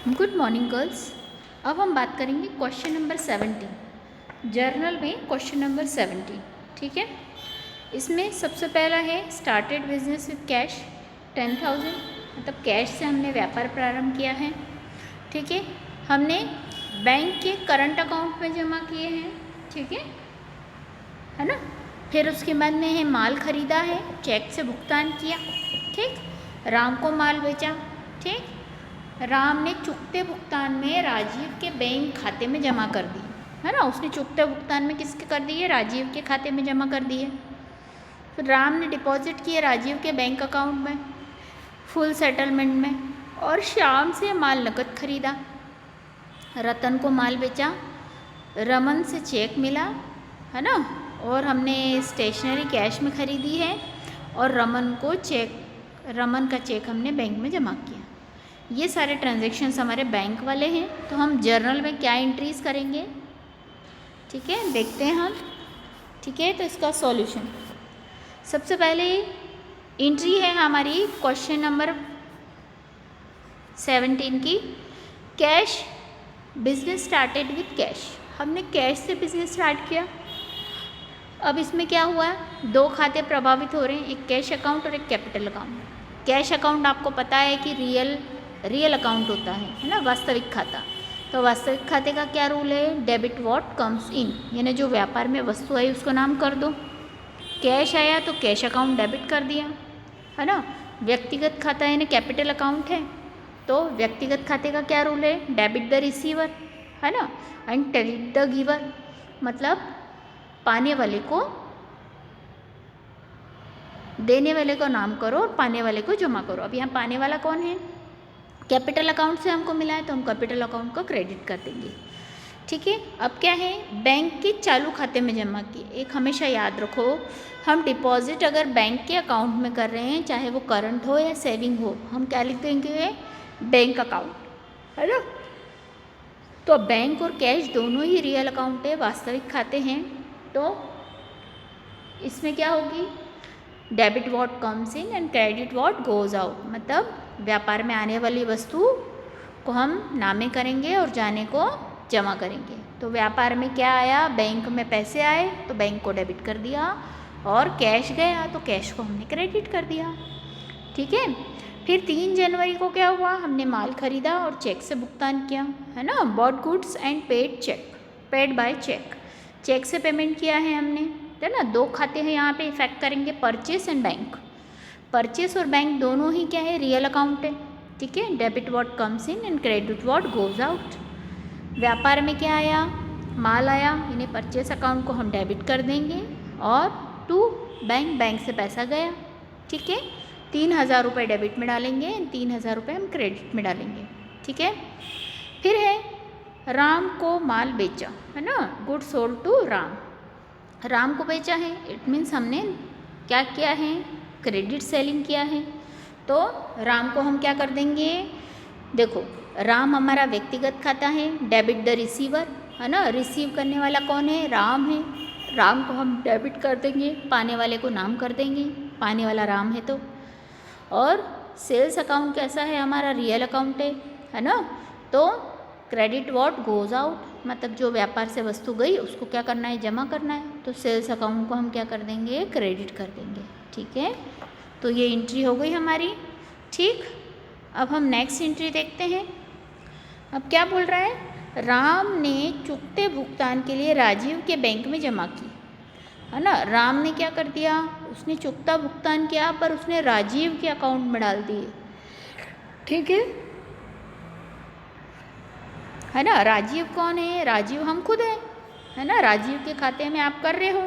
Good morning girls. अब हम बात करेंगे क्वेश्चन नंबर 17, जर्नल में क्वेश्चन नंबर 17। ठीक है, इसमें सबसे पहला है स्टार्टेड बिजनेस विद कैश 10,000, मतलब कैश से हमने व्यापार प्रारंभ किया है। ठीक है, हमने बैंक के करंट अकाउंट में जमा किए हैं। ठीक है ना। फिर उसके बाद में है माल खरीदा है, चेक से भुगतान किया। ठीक, राम को माल बेचा। ठीक, राम ने चुकते भुगतान में राजीव के बैंक खाते में जमा कर दी, है ना। उसने चुकते भुगतान में किसके कर दिए? राजीव के खाते में जमा कर दिए। फिर राम ने डिपॉजिट किए राजीव के बैंक अकाउंट में फुल सेटलमेंट में, और श्याम से माल नकद खरीदा। रतन को माल बेचा, रमन से चेक मिला, है ना, और हमने स्टेशनरी कैश में खरीदी है, और रमन का चेक हमने बैंक में जमा किया। ये सारे ट्रांजैक्शंस हमारे बैंक वाले हैं। तो हम जर्नल में क्या एंट्रीज करेंगे? ठीक है, देखते हैं हम। ठीक है, तो इसका सॉल्यूशन सबसे पहले एंट्री है हमारी क्वेश्चन नंबर 17 की, cash business started with cash. हमने कैश से बिजनेस स्टार्ट किया। अब इसमें क्या हुआ है? दो खाते प्रभावित हो रहे हैं, एक कैश अकाउंट और एक कैपिटल अकाउंट। कैश अकाउंट आपको पता है कि रियल अकाउंट होता है ना, वास्तविक खाता। तो वास्तविक खाते का क्या रूल है? डेबिट व्हाट कम्स इन, यानी जो व्यापार में वस्तु आई उसको नाम कर दो। कैश आया तो कैश अकाउंट डेबिट कर दिया, है ना। व्यक्तिगत खाता यानी कैपिटल अकाउंट है, तो व्यक्तिगत खाते का क्या रूल है? डेबिट द रिसीवर, है ना, एंड क्रेडिट द गिवर, मतलब पाने वाले को देने वाले को नाम करो और पाने वाले को जमा करो। अब यहाँ पाने वाला कौन है? कैपिटल अकाउंट से हमको मिला है तो हम कैपिटल अकाउंट को क्रेडिट कर देंगे। ठीक है, अब क्या है? बैंक के चालू खाते में जमा किए। एक हमेशा याद रखो, हम डिपॉजिट अगर बैंक के अकाउंट में कर रहे हैं, चाहे वो करंट हो या सेविंग हो, हम क्या लिख देंगे? बैंक अकाउंट, है ना। तो बैंक और कैश दोनों ही रियल अकाउंट है, वास्तविक खाते हैं। तो इसमें क्या होगी? Debit what comes in and credit what goes out, मतलब व्यापार में आने वाली वस्तु को हम नामे करेंगे और जाने को जमा करेंगे। तो व्यापार में क्या आया? बैंक में पैसे आए तो बैंक को डेबिट कर दिया, और कैश गया तो कैश को हमने क्रेडिट कर दिया। ठीक है, फिर 3 जनवरी को क्या हुआ? हमने माल खरीदा और चेक से भुगतान किया, है ना। Bought goods and paid by cheque. Cheque से पेमेंट किया है हमने, है ना। दो खाते हैं यहाँ पे इफेक्ट करेंगे, परचेस एंड बैंक। परचेस और बैंक दोनों ही क्या है? रियल अकाउंट है। ठीक है, debit what comes in and credit what goes out. व्यापार में क्या आया? माल आया, यानी परचेस अकाउंट को हम डेबिट कर देंगे, और टू बैंक से पैसा गया। ठीक है, 3,000 रुपये डेबिट में डालेंगे, 3,000 रुपये हम क्रेडिट में डालेंगे। ठीक है, फिर है राम को माल बेचा, है ना, good sold to Ram. Ram को बेचा है, इट मीन्स हमने क्या किया है? क्रेडिट सेलिंग किया है। तो राम को हम क्या कर देंगे? देखो, राम हमारा व्यक्तिगत खाता है, डेबिट द रिसीवर, है ना। रिसीव करने वाला कौन है? राम है। राम को हम डेबिट कर देंगे, पाने वाले को नाम कर देंगे, पाने वाला राम है तो। और सेल्स अकाउंट कैसा है? हमारा रियल अकाउंट है ना। तो क्रेडिट व्हाट गोज आउट, मतलब जो व्यापार से वस्तु गई उसको क्या करना है? जमा करना है। तो सेल्स अकाउंट को हम क्या कर देंगे? क्रेडिट कर देंगे। ठीक है, तो ये एंट्री हो गई हमारी। ठीक, अब हम नेक्स्ट एंट्री देखते हैं। अब क्या बोल रहा है? राम ने चुकते भुगतान के लिए राजीव के बैंक में जमा की, है ना। राम ने क्या कर दिया? उसने चुकता भुगतान किया, पर उसने राजीव के अकाउंट में डाल दिए। ठीक है ना। राजीव कौन है? राजीव हम खुद हैं, है ना। राजीव के खाते में आप कर रहे हो।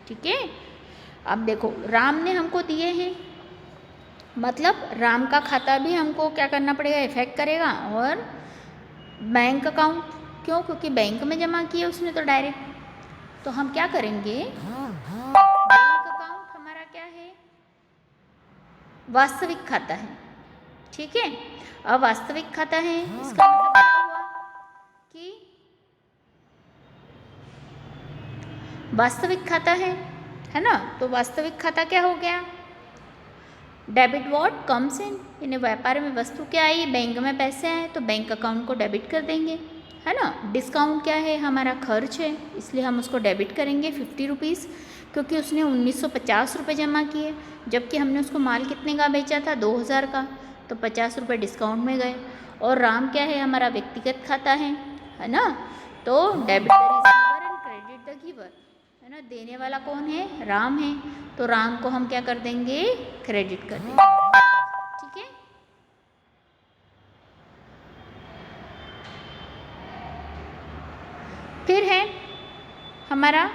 ठीक है, अब देखो, राम ने हमको दिए हैं, मतलब राम का खाता भी हमको क्या करना पड़ेगा? इफेक्ट करेगा। और बैंक अकाउंट, क्यों? क्योंकि बैंक में जमा किए उसने तो डायरेक्ट। तो हम क्या करेंगे? बैंक अकाउंट हमारा क्या है? वास्तविक खाता है। ठीक है, अब वास्तविक खाता है, इसका मतलब क्या हुआ कि वास्तविक खाता है ना। तो वास्तविक खाता क्या हो गया? डेबिट व्हाट कम्स इन, यानी व्यापार में वस्तु क्या आई, बैंक में पैसे आए तो बैंक अकाउंट को डेबिट कर देंगे, है ना। डिस्काउंट क्या है, हमारा खर्च है, इसलिए हम उसको डेबिट करेंगे 50 रुपीज़, क्योंकि उसने 1950 रुपये जमा किए, जबकि हमने उसको माल कितने का बेचा था, 2000 का, तो 50 रुपये डिस्काउंट में गए। और राम क्या है, हमारा व्यक्तिगत खाता है ना, तो debit the receiver and credit the giver, है ना। देने वाला कौन है, राम है, तो राम को हम क्या कर देंगे, क्रेडिट कर देंगे, ठीक है। फिर है हमारा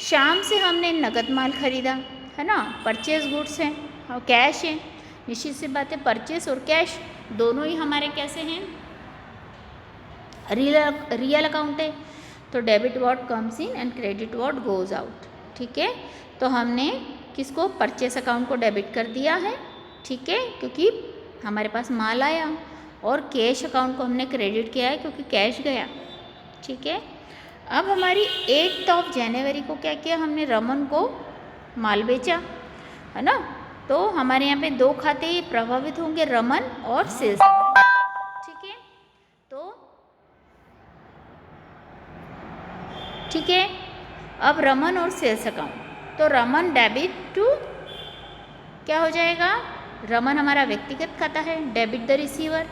शाम से हमने नगद माल खरीदा, है ना, परचेज गुड्स है और कैश है। निश्चित सी बात है, परचेस और कैश दोनों ही हमारे कैसे हैं, रियल अकाउंट है, तो debit what comes in and credit what goes out, ठीक है। तो हमने किसको, परचेस अकाउंट को डेबिट कर दिया है, ठीक है, क्योंकि हमारे पास माल आया, और कैश अकाउंट को हमने क्रेडिट किया है क्योंकि कैश गया, ठीक है। अब हमारी 8 जनवरी को क्या किया, हमने रमन को माल बेचा, है ना, तो हमारे यहाँ पे 2 खाते प्रभावित होंगे, रमन और सेल्स अकाउंट, ठीक है। तो ठीक है, अब रमन और सेल्स अकाउंट, तो रमन डेबिट टू क्या हो जाएगा, रमन हमारा व्यक्तिगत खाता है, डेबिट द रिसीवर,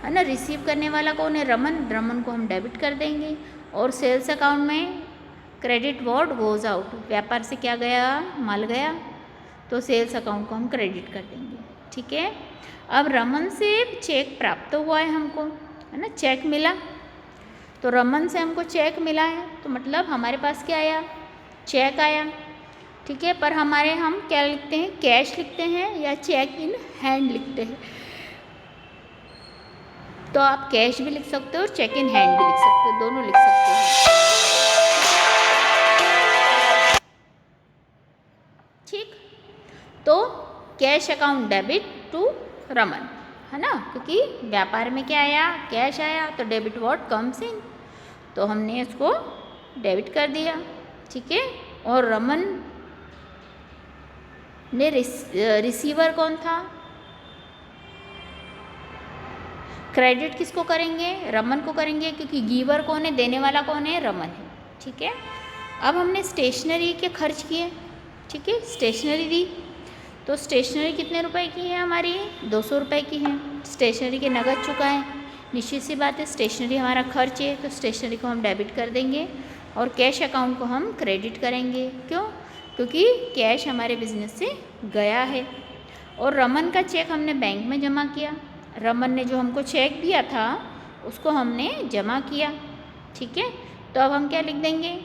है ना, रिसीव करने वाला कौन है, रमन, रमन को हम डेबिट कर देंगे। और सेल्स अकाउंट में क्रेडिट व्हाट गोज आउट, व्यापार से क्या गया, माल गया, तो सेल्स अकाउंट को हम क्रेडिट कर देंगे, ठीक है। अब रमन से चेक प्राप्त हुआ है हमको, है ना, चेक मिला, तो रमन से हमको चेक मिला है, तो मतलब हमारे पास क्या आया, चेक आया, ठीक है। पर हमारे हम क्या लिखते हैं, कैश लिखते हैं या चेक इन हैंड लिखते हैं, तो आप कैश भी लिख सकते हो और चेक इन हैंड भी लिख सकते हो, दोनों लिख सकते हो, ठीक। तो cash account debit to Raman, है ना, क्योंकि व्यापार में क्या आया, कैश आया, तो डेबिट व्हाट कम्स इन, तो हमने इसको डेबिट कर दिया, ठीक है। और रमन ने रिसीवर कौन था, क्रेडिट किसको करेंगे, रमन को करेंगे, क्योंकि गिवर कौन है, देने वाला कौन है, रमन है, ठीक है। अब हमने स्टेशनरी के खर्च किए, ठीक है, स्टेशनरी दी, तो स्टेशनरी कितने रुपए की है हमारी, 200 रुपये की है, स्टेशनरी के नगद चुका है, निश्चित सी बात है, स्टेशनरी हमारा खर्च है, तो स्टेशनरी को हम डेबिट कर देंगे, और कैश अकाउंट को हम क्रेडिट करेंगे, क्यों, क्योंकि कैश हमारे बिजनेस से गया है। और रमन का चेक हमने बैंक में जमा किया, रमन ने जो हमको चेक दिया था उसको हमने जमा किया, ठीक है। तो अब हम क्या लिख देंगे,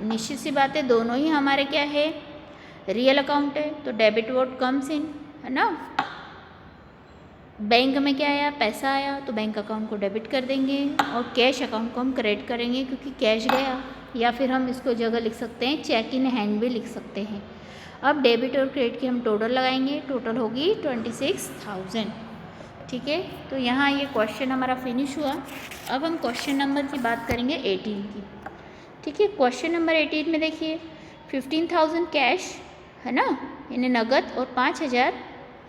निश्चित सी बात है, दोनों ही हमारे क्या है, रियल अकाउंट है, तो डेबिट व्हाट कम्स इन, है ना। बैंक में क्या आया, पैसा आया, तो बैंक अकाउंट को डेबिट कर देंगे, और कैश अकाउंट को हम क्रेडिट करेंगे क्योंकि कैश गया, या फिर हम इसको जगह लिख सकते हैं, चेक इन हैंड भी लिख सकते हैं। अब डेबिट और क्रेडिट की हम टोटल लगाएंगे, टोटल होगी 26,000, ठीक है। तो यहाँ ये क्वेश्चन हमारा फिनिश हुआ। अब हम क्वेश्चन नंबर की बात करेंगे 18 की, ठीक है। क्वेश्चन नंबर 18 में देखिए, 15,000 कैश, है ना, यानी नगद, और 5,000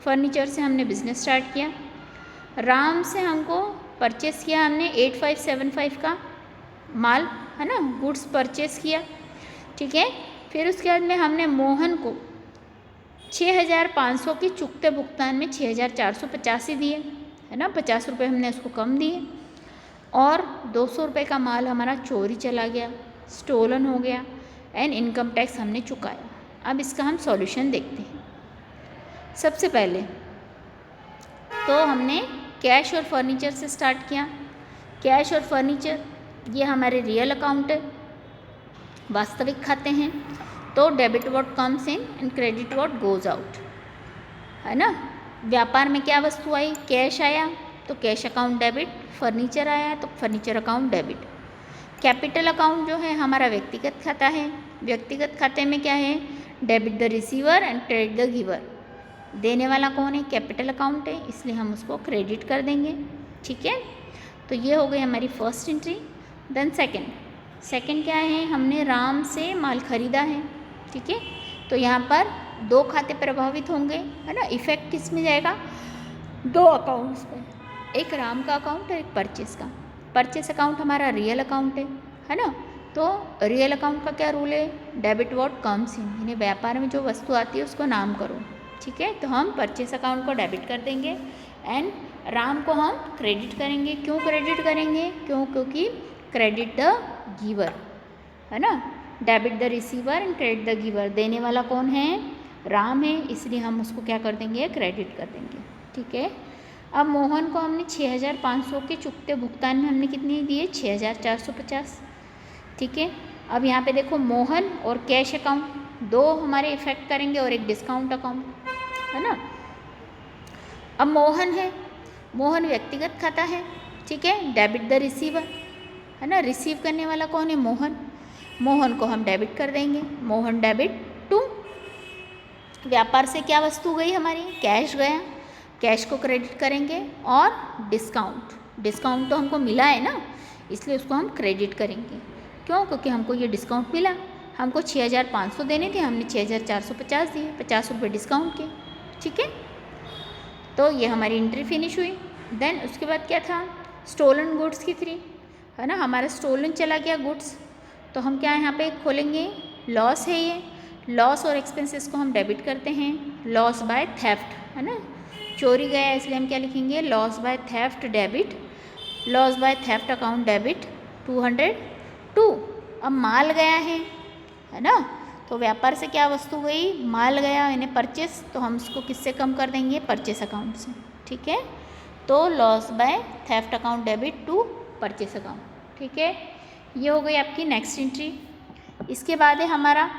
फर्नीचर से हमने बिजनेस स्टार्ट किया। राम से हमको परचेस किया हमने 8575 का माल, है ना, गुड्स परचेस किया, ठीक है। फिर उसके बाद में हमने मोहन को 6,500 की चुकते भुगतान में 6,485 दिए, है ना, 50 रुपये हमने उसको कम दिए, और 200 रुपये का माल हमारा चोरी चला गया, स्टोलन हो गया, एंड इनकम टैक्स हमने चुकाया। अब इसका हम सॉल्यूशन देखते हैं। सबसे पहले तो हमने कैश और फर्नीचर से स्टार्ट किया। कैश और फर्नीचर ये हमारे रियल अकाउंट है, वास्तविक खाते हैं, तो debit what comes in and credit what goes out, है ना। व्यापार में क्या वस्तु आई, कैश आया, तो कैश अकाउंट डेबिट, फर्नीचर आया तो furniture account debit. Capital account जो है हमारा व्यक्तिगत खाता है, व्यक्तिगत खाते में क्या है, debit the receiver and credit the giver, देने वाला कौन है, कैपिटल अकाउंट है, इसलिए हम उसको क्रेडिट कर देंगे, ठीक है। तो ये हो गई हमारी फर्स्ट एंट्री। देन सेकंड क्या है, हमने राम से माल खरीदा है, ठीक है, तो यहाँ पर दो खाते प्रभावित होंगे, है ना। इफेक्ट किस में जाएगा, दो अकाउंट्स में, एक राम का अकाउंट और एक परचेस का। परचेस अकाउंट हमारा रियल अकाउंट है ना। तो रियल अकाउंट का क्या रूल है, डेबिट व्हाट कम्स इन, यानी व्यापार में जो वस्तु आती है उसको नाम करो, ठीक है। तो हम परचेस अकाउंट को डेबिट कर देंगे एंड राम को हम क्रेडिट करेंगे। क्यों क्रेडिट करेंगे, क्योंकि क्रेडिट द गिवर, है ना। Debit the receiver and credit the giver, देने वाला कौन है, राम है, इसलिए हम उसको क्या कर देंगे, क्रेडिट कर देंगे, ठीक है। अब मोहन को हमने 6,500 के चुकते भुगतान में हमने कितने दिए, 6,450, ठीक है। अब यहाँ पे देखो मोहन और कैश अकाउंट दो हमारे इफेक्ट करेंगे और एक डिस्काउंट अकाउंट, है ना। अब मोहन है, मोहन व्यक्तिगत खाता है, ठीक है, डेबिट द रिसीवर, है ना। रिसीव करने वाला कौन है, मोहन, मोहन को हम डेबिट कर देंगे, मोहन डेबिट टू, व्यापार से क्या वस्तु गई हमारी, कैश गया, कैश को क्रेडिट करेंगे, और डिस्काउंट, डिस्काउंट तो हमको मिला है ना, इसलिए उसको हम क्रेडिट करेंगे। क्यों, क्योंकि हमको ये डिस्काउंट मिला, हमको 6,500 देने थे, हमने 6,450 दिए, 50 रुपये डिस्काउंट के, ठीक है। तो ये हमारी एंट्री फिनिश हुई। देन उसके बाद क्या था, स्टोलन गुड्स की 3, है ना, हमारा स्टोलन चला गया गुड्स, तो हम क्या यहाँ पे खोलेंगे, लॉस है ये, लॉस और एक्सपेंसेस को हम डेबिट करते हैं, लॉस बाय थेफ्ट, है ना, चोरी गया इसलिए हम क्या लिखेंगे, loss by theft debit, loss by theft account debit 202। अब माल गया है ना, तो व्यापार से क्या वस्तु गई, माल गया, यानी परचेस, तो हम इसको किससे कम कर देंगे, परचेस अकाउंट से, ठीक है। तो loss by theft account debit to purchase account, ठीक है। ये हो गई आपकी नेक्स्ट एंट्री। इसके बाद है हमारा,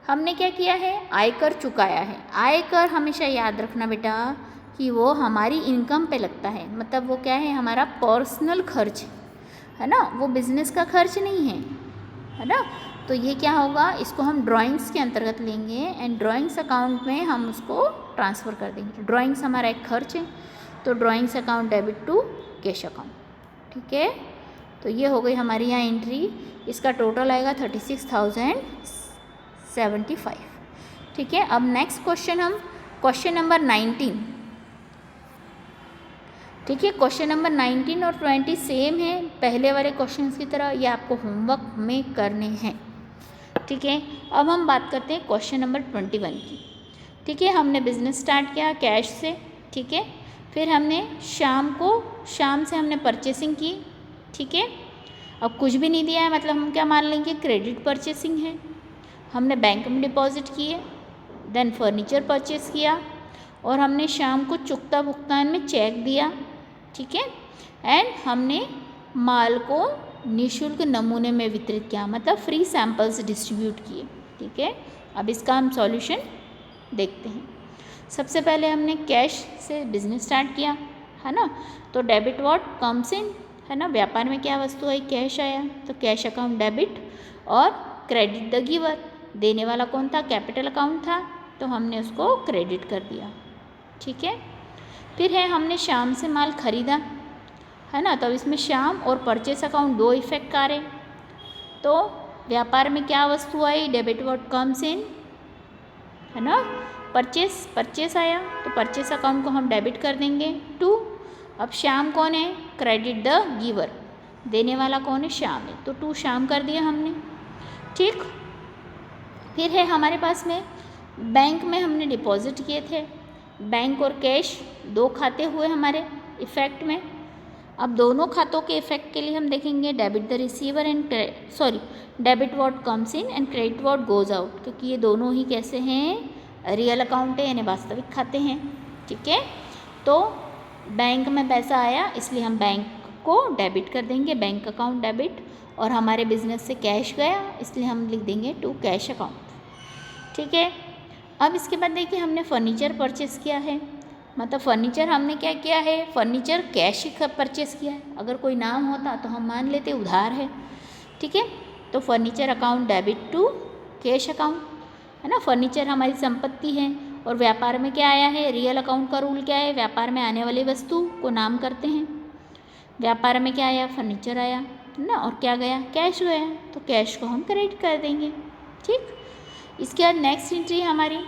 हमने क्या किया है, आयकर चुकाया है। आयकर हमेशा याद रखना बेटा कि वो हमारी इनकम पे लगता है, मतलब वो क्या है, हमारा पर्सनल खर्च है ना, वो बिजनेस का खर्च नहीं है ना। तो ये क्या होगा, इसको हम ड्राइंग्स के अंतर्गत लेंगे एंड ड्राइंग्स अकाउंट में हम उसको ट्रांसफ़र कर देंगे। ड्राइंग्स हमारा एक खर्च है, तो drawings account debit to cash account, ठीक है। तो ये हो गई हमारी यहाँ एंट्री, इसका टोटल आएगा 36,075, ठीक है। अब नेक्स्ट क्वेश्चन, हम क्वेश्चन नंबर 19, ठीक है। क्वेश्चन नंबर 19 और 20 सेम है, पहले वाले क्वेश्चन की तरह, ये आपको होमवर्क में करने हैं, ठीक है। अब हम बात करते हैं क्वेश्चन नंबर 21 की, ठीक है। हमने बिजनेस स्टार्ट किया कैश से, ठीक है, फिर हमने शाम से हमने परचेसिंग की, ठीक है। अब कुछ भी नहीं दिया है, मतलब हम क्या मान लेंगे, क्रेडिट परचेसिंग है। हमने बैंक में डिपॉजिट किए, देन फर्नीचर परचेस किया, और हमने शाम को चुकता भुगतान में चेक दिया, ठीक है। एंड हमने माल को निःशुल्क नमूने में वितरित किया, मतलब फ्री सैंपल्स डिस्ट्रीब्यूट किए, ठीक है। अब इसका हम सॉल्यूशन देखते हैं। सबसे पहले हमने कैश से बिजनेस स्टार्ट किया, है ना, तो डेबिट व्हाट कम्स इन, है ना, व्यापार में क्या वस्तु आई, कैश आया, तो कैश अकाउंट डेबिट, और क्रेडिट द गिवर, देने वाला कौन था, कैपिटल अकाउंट था, तो हमने उसको क्रेडिट कर दिया, ठीक है। फिर है हमने शाम से माल खरीदा, है ना, तो अब इसमें शाम और परचेस अकाउंट दो इफेक्ट आ रहे, तो व्यापार में क्या वस्तु आई, डेबिट व्हाट कम्स इन, है ना, परचेस आया, तो परचेस अकाउंट को हम डेबिट कर देंगे टू। अब शाम कौन है, क्रेडिट द गिवर, देने वाला कौन है, शाम है, तो टू शाम कर दिया हमने, ठीक। फिर है हमारे पास में बैंक में हमने डिपॉजिट किए थे, बैंक और कैश दो खाते हुए हमारे इफेक्ट में। अब दोनों खातों के इफेक्ट के लिए हम देखेंगे debit the receiver and debit what comes in and credit what goes out, क्योंकि ये दोनों ही कैसे हैं, रियल अकाउंट है, यानी वास्तविक खाते हैं, ठीक है। तो बैंक में पैसा आया, इसलिए हम बैंक को डेबिट कर देंगे, बैंक अकाउंट डेबिट, और हमारे बिजनेस से कैश गया, इसलिए हम लिख देंगे टू कैश अकाउंट, ठीक है। अब इसके बाद देखिए हमने फर्नीचर परचेस किया है, मतलब फर्नीचर हमने क्या किया है, फर्नीचर कैश ही परचेस किया है, अगर कोई नाम होता तो हम मान लेते उधार है, ठीक है। तो furniture account debit to cash account, है ना, फर्नीचर हमारी संपत्ति है, और व्यापार में क्या आया है, रियल अकाउंट का रूल क्या है, व्यापार में आने वाली वस्तु को नाम करते हैं। व्यापार में क्या आया, फर्नीचर आया, है ना, और क्या गया, कैश गया, तो कैश को हम क्रेडिट कर देंगे, ठीक। इसके बाद नेक्स्ट एंट्री हमारी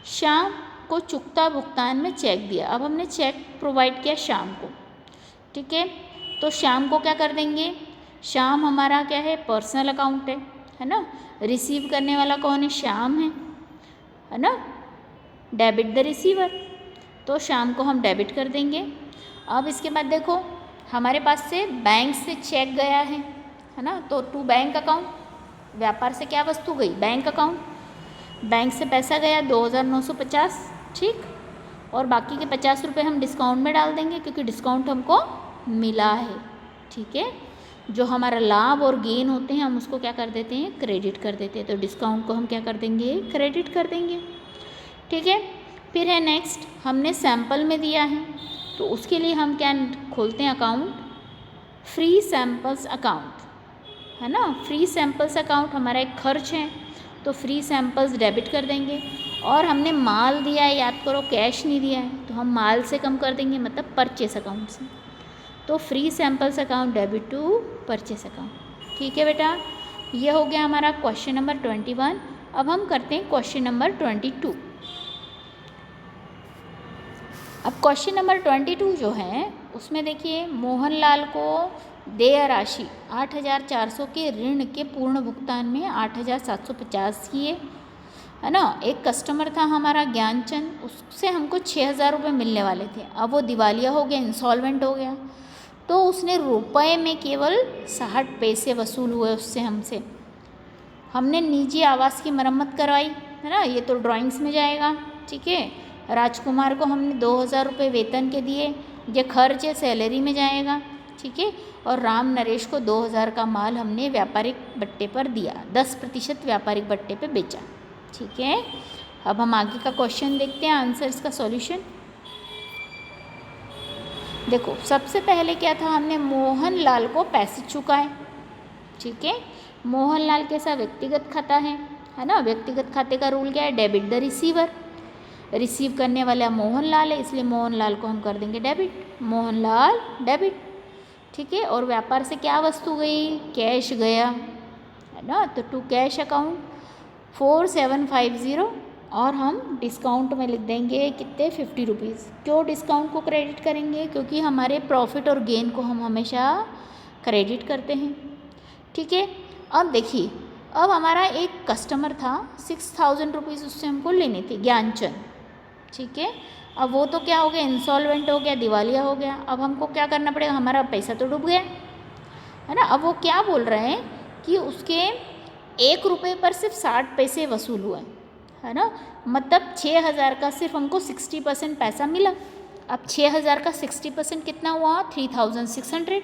शाम को चुकता भुगतान में चेक दिया। अब हमने चेक प्रोवाइड किया शाम को, ठीक है। तो शाम को क्या कर देंगे, शाम हमारा क्या है, पर्सनल अकाउंट है ना। रिसीव करने वाला कौन है, शाम है ना। डेबिट द रिसीवर, तो शाम को हम डेबिट कर देंगे। अब इसके बाद देखो हमारे पास से बैंक से चेक गया है ना, तो टू बैंक अकाउंट, व्यापार से क्या वस्तु गई, बैंक अकाउंट। बैंक से पैसा गया 2950, ठीक। और बाकी के 50 रुपये हम डिस्काउंट में डाल देंगे क्योंकि डिस्काउंट हमको मिला है, ठीक है। जो हमारा लाभ और गेन होते हैं हम उसको क्या कर देते हैं, क्रेडिट कर देते हैं। तो डिस्काउंट को हम क्या कर देंगे, क्रेडिट कर देंगे, ठीक है। फिर है नेक्स्ट, हमने सैंपल में दिया है तो उसके लिए हम क्या खोलते हैं, अकाउंट फ्री सैंपल्स अकाउंट, है ना। फ्री सैंपल्स अकाउंट हमारा एक खर्च है, तो फ्री सैंपल्स डेबिट कर देंगे। और हमने माल दिया है, याद करो कैश नहीं दिया है, तो हम माल से कम कर देंगे, मतलब परचेस अकाउंट से। तो free samples account debit to purchase account, ठीक है बेटा। ये हो गया हमारा क्वेश्चन नंबर 21। अब हम करते हैं क्वेश्चन नंबर 22। अब क्वेश्चन नंबर 22 जो है उसमें देखिए, मोहनलाल को देय राशि 8400 के ऋण के पूर्ण भुगतान में 8750 किए, है ना। एक कस्टमर था हमारा ज्ञानचंद, उससे हमको 6000 रुपये मिलने वाले थे। अब वो दिवालिया हो गया, इंसॉल्वेंट हो गया, तो उसने रुपए में केवल 60 पैसे वसूल हुए उससे हमसे। हमने निजी आवास की मरम्मत करवाई, है ना, ये तो ड्राइंग्स में जाएगा, ठीक है। राजकुमार को हमने 2000 रुपये वेतन के दिए, ये खर्च है, सैलरी में जाएगा, ठीक है। और राम नरेश को 2000 का माल हमने व्यापारिक बट्टे पर दिया, 10% व्यापारिक बट्टे पे बेचा, ठीक है। अब हम आगे का क्वेश्चन देखते हैं, आंसर्स का सॉल्यूशन। देखो सबसे पहले क्या था, हमने मोहनलाल को पैसे चुकाए, ठीक है। मोहनलाल के साथ व्यक्तिगत खाता है ना। व्यक्तिगत खाते का रूल क्या है, डेबिट द रिसीवर। रिसीव करने वाला मोहनलाल है, इसलिए मोहनलाल को हम कर देंगे डेबिट, मोहनलाल डेबिट, ठीक है। और व्यापार से क्या वस्तु गई, कैश गया, है ना। तो टू कैश अकाउंट 4750, और हम डिस्काउंट में लिख देंगे कितने, 50 रुपीज़। क्यों डिस्काउंट को क्रेडिट करेंगे, क्योंकि हमारे प्रॉफिट और गेन को हम हमेशा क्रेडिट करते हैं, ठीक है। अब देखिए, अब हमारा एक कस्टमर था, 6000 रुपीज़ उससे हमको लेने थे, ज्ञानचंद, ठीक है। अब वो तो क्या हो गया, इंसॉल्वेंट हो गया, दिवालिया हो गया। अब हमको क्या करना पड़ेगा, हमारा पैसा तो डूब गया, है ना। अब वो क्या बोल रहे हैं कि उसके 1 रुपये पर सिर्फ 60 पैसे वसूल हुए, है ना। मतलब 6000 का सिर्फ हमको 60% पैसा मिला। अब 6000 का 60% कितना हुआ, 3600,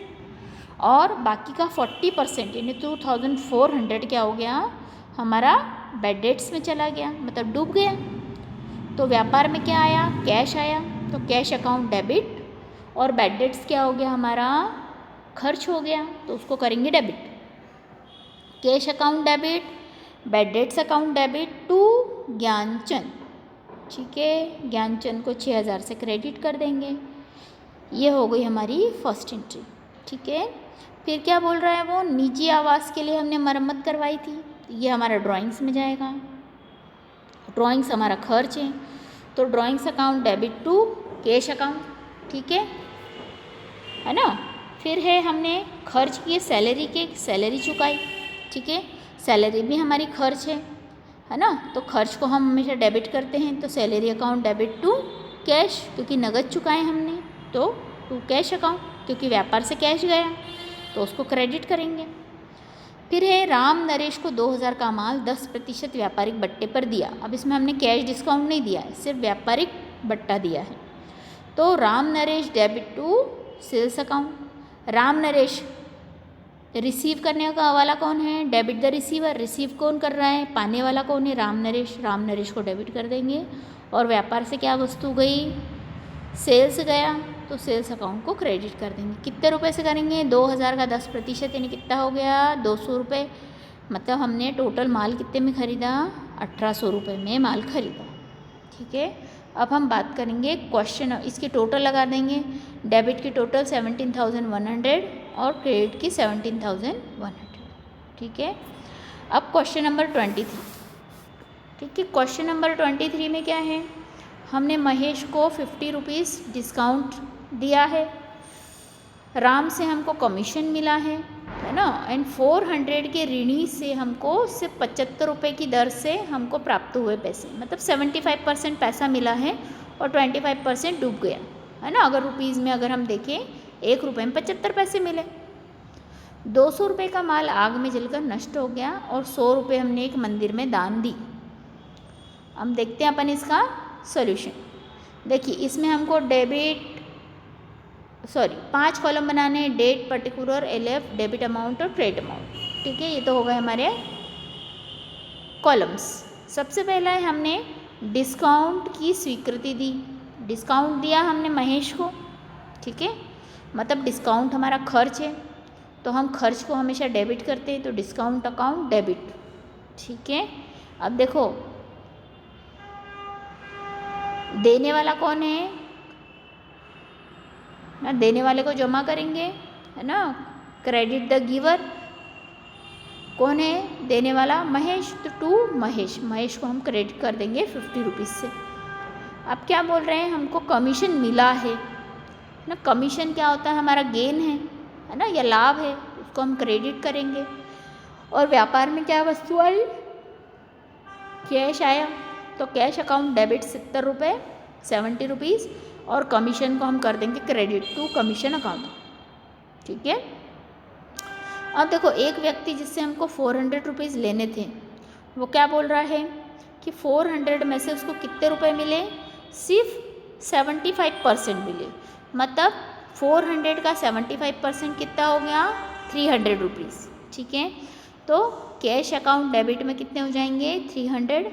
और बाकी का 40% यानी 2400 क्या हो गया, हमारा बैड डेट्स में चला गया, मतलब डूब गया। तो व्यापार में क्या आया, कैश आया, तो कैश अकाउंट डेबिट, और बैड डेट्स क्या हो गया, हमारा खर्च हो गया, तो उसको करेंगे debit. Cash account debit, bad debts account debit to Gyanchand, ठीक है। ज्ञानचंद को 6000 से क्रेडिट कर देंगे। ये हो गई हमारी फर्स्ट एंट्री, ठीक है। फिर क्या बोल रहा है वो, निजी आवास के लिए हमने मरम्मत करवाई थी, ये हमारा ड्राइंग्स में जाएगा। ड्राइंग्स हमारा खर्च है, तो drawings account debit to cash account, ठीक है ना। फिर है हमने खर्च किए सैलरी के, सैलरी चुकाई, ठीक है। सैलरी भी हमारी खर्च है ना, तो खर्च को हम हमेशा डेबिट करते हैं। तो salary account debit to cash, क्योंकि नगद चुकाए हमने, तो टू कैश अकाउंट, क्योंकि व्यापार से कैश गया तो उसको क्रेडिट करेंगे। फिर है राम नरेश को 2000 का माल 10% व्यापारिक बट्टे पर दिया। अब इसमें हमने कैश डिस्काउंट नहीं दिया है, सिर्फ व्यापारिक बट्टा दिया है। तो Ram Naresh debit to sales account. Ram Naresh receive करने का वाला कौन है, डेबिट द रिसीवर। रिसीव कौन कर रहा है, पाने वाला कौन है, राम नरेश। राम नरेश को डेबिट कर देंगे। और व्यापार से क्या वस्तु गई, सेल्स गया, तो सेल्स अकाउंट को क्रेडिट कर देंगे। कितने रुपए से करेंगे, 2000 का 10% यानी कितना हो गया, 200 रुपये। मतलब हमने टोटल माल कितने में ख़रीदा, 1800 रुपये में माल खरीदा, ठीक है। अब हम बात करेंगे क्वेश्चन, इसके टोटल लगा देंगे। डेबिट की टोटल 17,100 और क्रेडिट की 17,100, ठीक है। अब क्वेश्चन नंबर 23। ठीक है। क्वेश्चन नंबर 23 में क्या है, हमने महेश को 50 रुपीज़ डिस्काउंट दिया है, राम से हमको कमीशन मिला है ना, एंड 400 के ऋणी से हमको सिर्फ 75 रुपये की दर से हमको प्राप्त हुए पैसे, मतलब 75% पैसा मिला है और 25% डूब गया है ना। अगर रुपीज़ में अगर हम देखें 1 रुपये में 75 पैसे मिले। 200 रुपये का माल आग में जलकर नष्ट हो गया और 100 रुपये हमने एक मंदिर में दान दी। हम देखते हैं अपन इसका सॉल्यूशन। देखिए इसमें हमको 5 कॉलम बनाने हैं, date, particular, LF, debit amount और क्रेडिट अमाउंट। ठीक है, ये तो हो गए हमारे कॉलम्स। सबसे पहला है हमने डिस्काउंट की स्वीकृति दी, डिस्काउंट दिया हमने महेश को। ठीक है, मतलब डिस्काउंट हमारा खर्च है तो हम खर्च को हमेशा डेबिट करते हैं, तो डिस्काउंट अकाउंट डेबिट। ठीक है, अब देखो देने वाला कौन है ना, देने वाले को जमा करेंगे है ना, क्रेडिट द गिवर। कौन है देने वाला, महेश, तो टू महेश, महेश को हम क्रेडिट कर देंगे 50 रुपीज़ से। अब क्या बोल रहे हैं, हमको कमीशन मिला है ना, कमीशन क्या होता है, हमारा गेन है ना, या लाभ है, उसको हम क्रेडिट करेंगे। और व्यापार में क्या वस्तु आई, कैश आया, तो कैश अकाउंट डेबिट 70 रुपये 70 रुपीज़, और कमीशन को हम कर देंगे क्रेडिट टू कमीशन अकाउंट। ठीक है, अब देखो एक व्यक्ति जिससे हमको 400 रुपीज़ लेने थे, वो क्या बोल रहा है कि 400 में से उसको कितने रुपए मिले, सिर्फ 75% मिले, मतलब 400 का 75% कितना हो गया, 300 रुपीज़। ठीक है, तो कैश अकाउंट डेबिट में कितने हो जाएंगे, 300।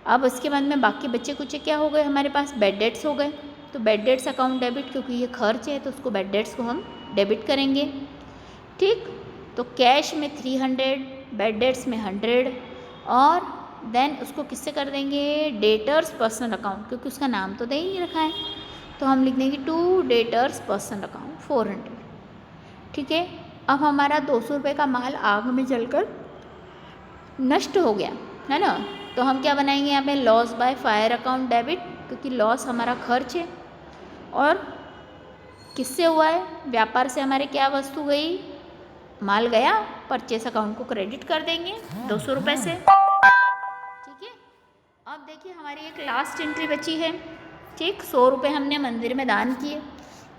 अब उसके बाद में बाकी बच्चे कुछ क्या हो गए हमारे पास, बैड डेट्स हो गए, तो बैड डेट्स अकाउंट डेबिट, क्योंकि ये खर्च है तो उसको बैड डेट्स को हम डेबिट करेंगे। ठीक, तो कैश में 300, बैड डेट्स में 100, और देन उसको किससे कर देंगे, डेटर्स पर्सनल अकाउंट, क्योंकि उसका नाम तो दे ही नहीं रखा है, तो हम लिख देंगे टू डेटर्स पर्सनल अकाउंट 400। ठीक है, अब हमारा 200 रुपये का माल आग में जलकर नष्ट हो गया है ना, तो हम क्या बनाएंगे यहाँ पे, loss by fire account debit, क्योंकि लॉस हमारा खर्च है, और किससे हुआ है, व्यापार से हमारे क्या वस्तु गई, माल गया, परचेस अकाउंट को क्रेडिट कर देंगे 200 रुपये से। ठीक है, अब देखिए हमारी एक लास्ट एंट्री बची है। ठीक, 100 रुपये हमने मंदिर में दान किए,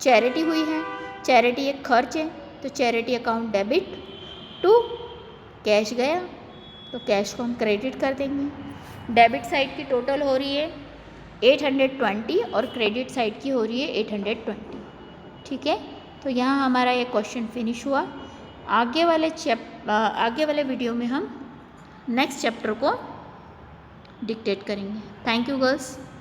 चैरिटी हुई है, चैरिटी एक खर्च है, तो charity account debit to cash गया, तो कैश को हम क्रेडिट कर देंगे। डेबिट साइड की टोटल हो रही है 820 और क्रेडिट साइड की हो रही है 820। ठीक है, तो यहाँ हमारा ये क्वेश्चन फिनिश हुआ। आगे वाले वीडियो में हम नेक्स्ट चैप्टर को डिक्टेट करेंगे। Thank you girls.